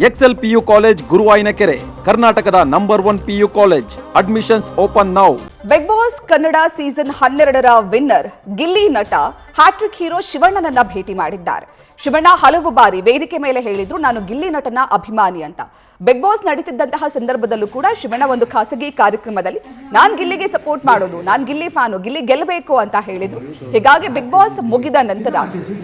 Excel PU college Guruvayanakere, ಕರ್ನಾಟಕದ number 1 PU college. Admissions open now. Bigg Boss Kannada season 12ರ winner Gilli Nata hat trick hero ಶಿವಣ್ಣನನ್ನ ಭೇಟಿ ಮಾಡಿದ್ದಾರೆ. ಶಿವಣ್ಣ ಹಲವು ಬಾರಿ ವೇದಿಕೆ ಮೇಲೆ ಹೇಳಿದ್ರು, ನಾನು ಗಿಲ್ಲಿ ನಟನ ಅಭಿಮಾನಿ ಅಂತ. ಬಿಗ್ ಬಾಸ್ ನಡೀತಿದ್ದಂತಹ ಸಂದರ್ಭದಲ್ಲೂ ಕೂಡ ಶಿವಣ್ಣ ಒಂದು ಖಾಸಗಿ ಕಾರ್ಯಕ್ರಮದಲ್ಲಿ ನಾನ್ ಗಿಲ್ಲಿಗೆ ಸಪೋರ್ಟ್ ಮಾಡೋದು, ನಾನ್ ಗಿಲ್ಲಿ ಫ್ಯಾನು, ಗಿಲ್ಲಿ ಗೆಲ್ಲಬೇಕು ಅಂತ ಹೇಳಿದ್ರು. ಹೀಗಾಗಿ ಬಿಗ್ ಬಾಸ್ ಮುಗಿದ ನಂತರ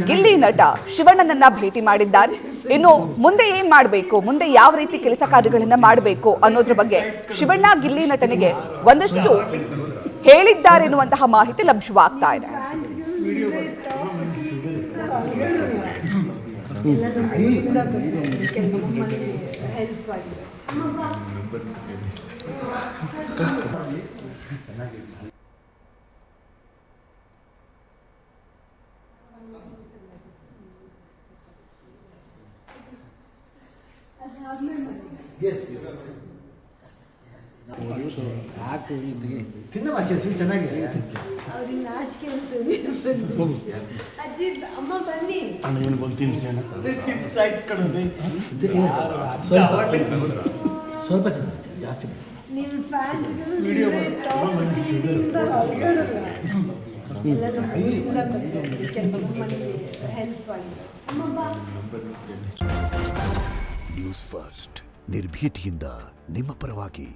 ಗಿಲ್ಲಿ ನಟ ಶಿವಣ್ಣನನ್ನ ಭೇಟಿ ಮಾಡಿದ್ದಾರೆ. ಇನ್ನು ಮುಂದೆ ಏನ್ ಮಾಡಬೇಕು, ಮುಂದೆ ಯಾವ ರೀತಿ ಕೆಲಸ ಕಾರ್ಯಗಳನ್ನ ಮಾಡಬೇಕು ಅನ್ನೋದ್ರ ಬಗ್ಗೆ ಶಿವಣ್ಣ ಗಿಲ್ಲಿ ನಟನಿಗೆ ಒಂದಷ್ಟು ಹೇಳಿದ್ದಾರೆ ಎನ್ನುವಂತಹ ಮಾಹಿತಿ ಲಭ್ಯವಾಗ್ತಾ ಇದೆ. ತಿನ್ನ ಭಾಷೆ ಚೆನ್ನಾಗಿ ಅಜ್ಜಿ ಅಮ್ಮ ಬನ್ನಿ ಸ್ವಲ್ಪ ಜಾಸ್ತಿ ನಿಮ್ಮ ಫ್ಯಾನ್ಸ್ ಹೆಲ್ಪ್ ಮಾಡಿ. ನ್ಯೂಸ್ ಫಸ್ಟ್ ನಿರ್ಭೀತಿಯಿಂದ ನಿಮ್ಮ ಪರವಾಗಿ.